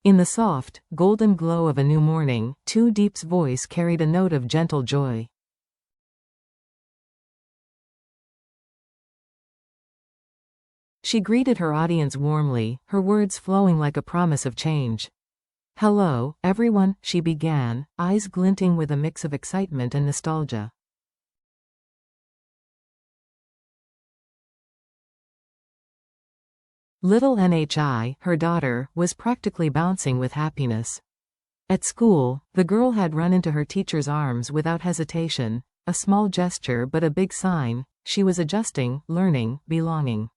In the soft, golden glow of a new morning, Tu Deep's voice carried a note of gentle joy. She greeted her audience warmly, her words flowing like a promise of change. "Hello, everyone," she began, eyes glinting with a mix of excitement and nostalgia. Little Nhi, her daughter, was practically bouncing with happiness. At school, the girl had run into her teacher's arms without hesitation, a small gesture but a big sign. She was adjusting, learning, belonging.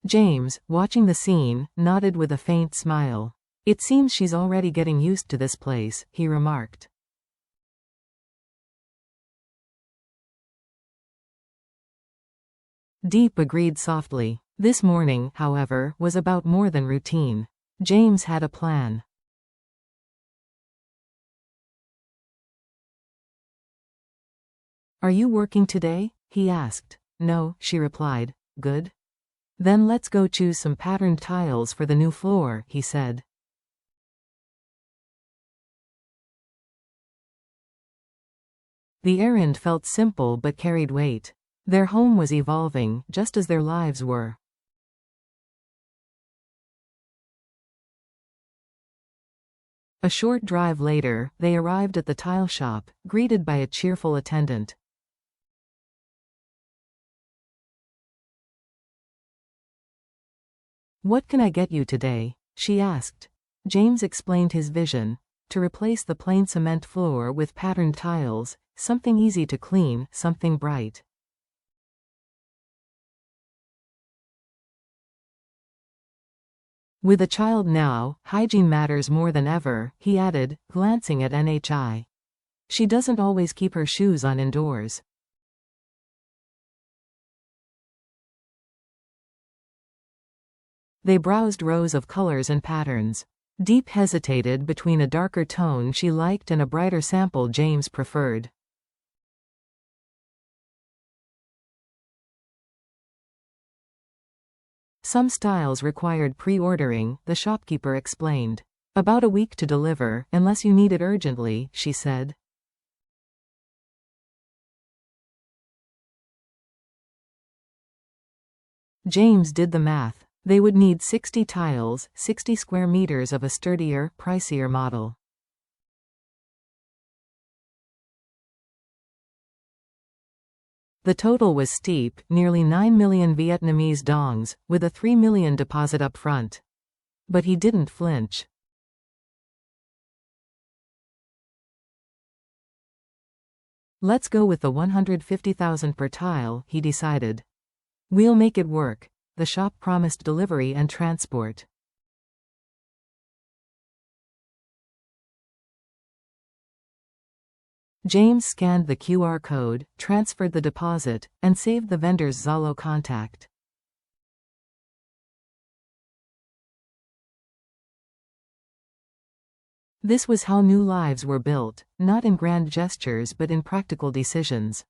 James, watching the scene, nodded with a faint smile. "It seems she's already getting used to this place," he remarked. Deep agreed softly. This morning, however, was about more than routine. James had a plan. "Are you working today?" he asked. "No," she replied. "Good. Then let's go choose some patterned tiles for the new floor," he said. The errand felt simple but carried weight. Their home was evolving, just as their lives were. A short drive later, they arrived at the tile shop, greeted by a cheerful attendant. "What can I get you today?" she asked. James explained his vision: to replace the plain cement floor with patterned tiles, something easy to clean, something bright. With a child now, hygiene matters more than ever, he added, glancing at Nhi. "She doesn't always keep her shoes on indoors." They browsed rows of colors and patterns. Deep hesitated between a darker tone she liked and a brighter sample James preferred. Some styles required pre-ordering, the shopkeeper explained. "About a week to deliver, unless you need it urgently," she said. James did the math. They would need 60 tiles, 60 square meters of a sturdier, pricier model. The total was steep, nearly 9 million Vietnamese dongs, with a 3 million deposit up front. But he didn't flinch. "Let's go with the 150,000 per tile," he decided. "We'll make it work." The shop promised delivery and transport. James scanned the QR code, transferred the deposit, and saved the vendor's Zalo contact. This was how new lives were built, not in grand gestures but in practical decisions.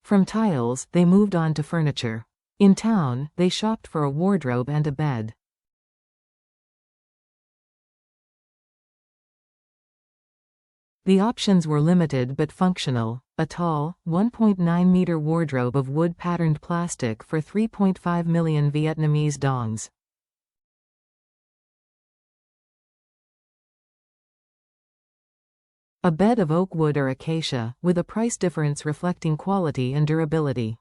From tiles, they moved on to furniture. In town, they shopped for a wardrobe and a bed. The options were limited but functional: a tall, 1.9-meter wardrobe of wood-patterned plastic for 3.5 million Vietnamese dongs. A bed of oak wood or acacia, with a price difference reflecting quality and durability.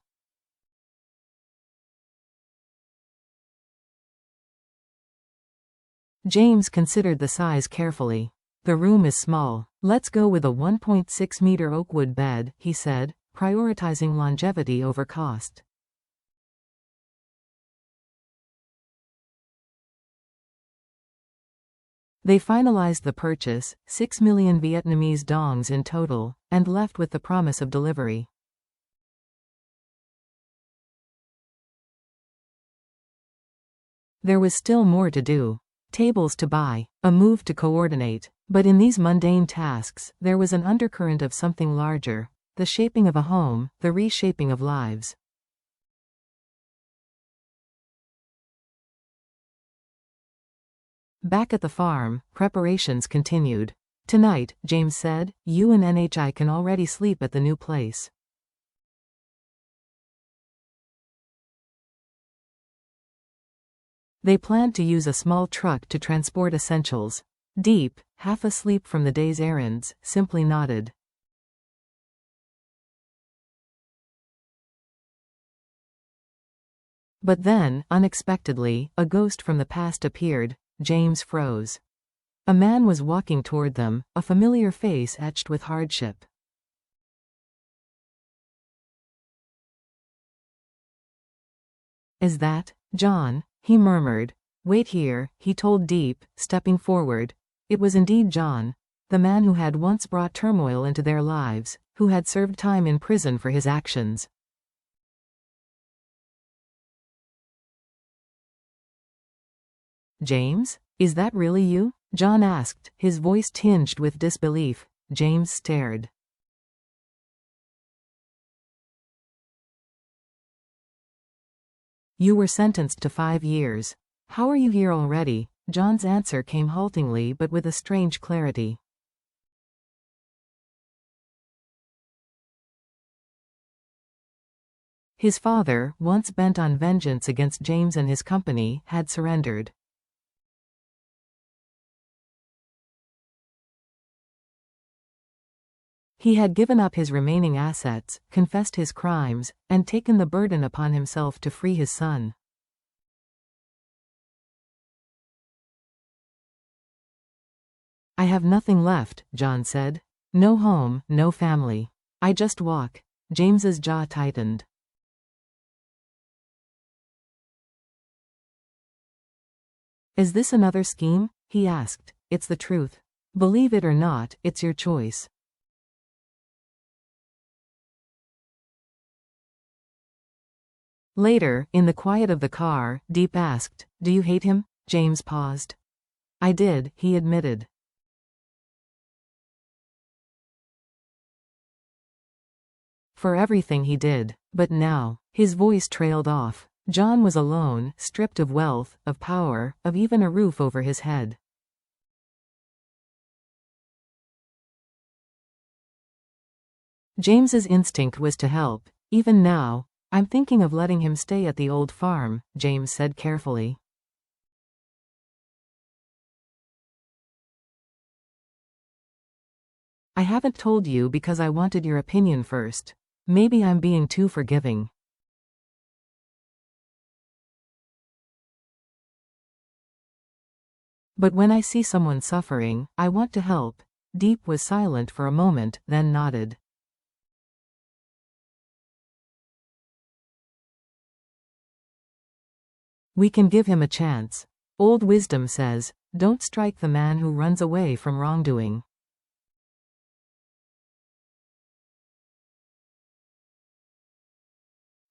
James considered the size carefully. "The room is small. Let's go with a 1.6-meter oakwood bed," he said, prioritizing longevity over cost. They finalized the purchase, 6 million Vietnamese dongs in total, and left with the promise of delivery. There was still more to do. Tables to buy, a move to coordinate, But in these mundane tasks, there was an undercurrent of something larger, the shaping of a home, the reshaping of lives. Back at the farm, preparations continued. "Tonight," James said, "you and NHI can already sleep at the new place." They planned to use a small truck to transport essentials. Deep, half asleep from the day's errands, simply nodded. But then, unexpectedly, a ghost from the past appeared. James froze. A man was walking toward them, a familiar face etched with hardship. "Is that John?" he murmured. "Wait here," he told Deep, stepping forward. It was indeed John, the man who had once brought turmoil into their lives, who had served time in prison for his actions. "James? Is that really you?" John asked, his voice tinged with disbelief. James stared. "You were sentenced to 5 years. How are you here already?" John's answer came haltingly but with a strange clarity. His father, once bent on vengeance against James and his company, had surrendered. He had given up his remaining assets, confessed his crimes, and taken the burden upon himself to free his son. "I have nothing left," John said. "No home, no family. I just walk." James's jaw tightened. "Is this another scheme?" he asked. "It's the truth. Believe it or not, it's your choice." Later, in the quiet of the car, Deep asked, "Do you hate him?" James paused. "I did," he admitted. "For everything he did. But now." His voice trailed off. John was alone, stripped of wealth, of power, of even a roof over his head. James's instinct was to help. "Even now, I'm thinking of letting him stay at the old farm," James said carefully. "I haven't told you because I wanted your opinion first. Maybe I'm being too forgiving." "But when I see someone suffering, I want to help." Deep was silent for a moment, then nodded. "We can give him a chance. Old wisdom says, don't strike the man who runs away from wrongdoing."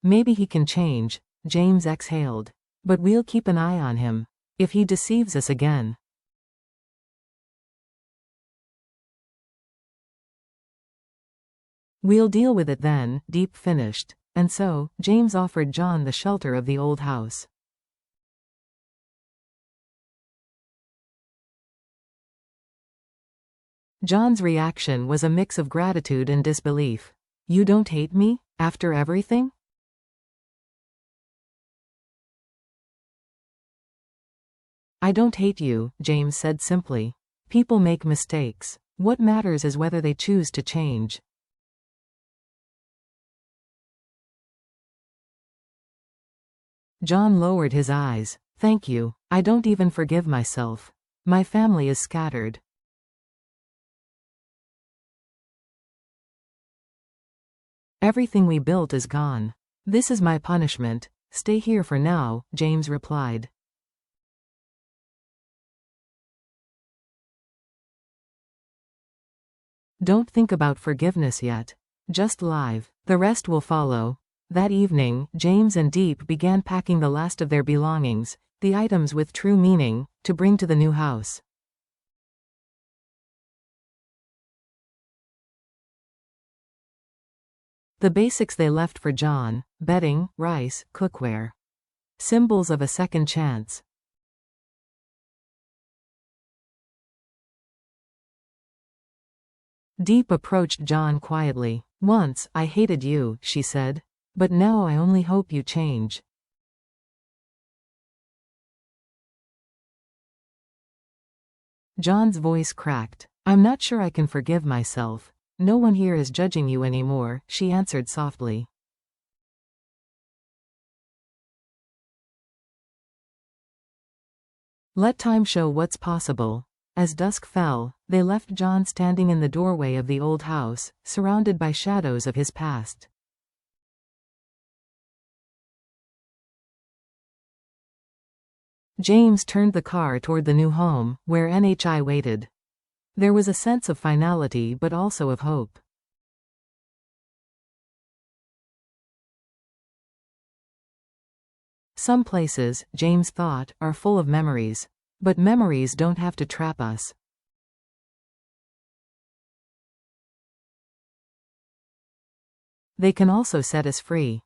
"Maybe he can change," James exhaled. "But we'll keep an eye on him. If he deceives us again." "We'll deal with it then," Deep finished. And so, James offered John the shelter of the old house. John's reaction was a mix of gratitude and disbelief. "You don't hate me? After everything?" "I don't hate you," James said simply. "People make mistakes. What matters is whether they choose to change." John lowered his eyes. "Thank you. I don't even forgive myself. My family is scattered." "Everything we built is gone. This is my punishment. Stay here for now," James replied. "Don't think about forgiveness yet. Just live. The rest will follow." That evening, James and Deep began packing the last of their belongings, the items with true meaning, to bring to the new house. The basics they left for John: bedding, rice, cookware. Symbols of a second chance. Deep approached John quietly. "Once, I hated you," she said. "But now I only hope you change." John's voice cracked. "I'm not sure I can forgive myself. No one here is judging you anymore," she answered softly. Let time show what's possible. As dusk fell, they left John standing in the doorway of the old house, surrounded by shadows of his past. James turned the car toward the new home, where NHI waited. There was a sense of finality but also of hope. Some places, James thought, are full of memories. But memories don't have to trap us. They can also set us free.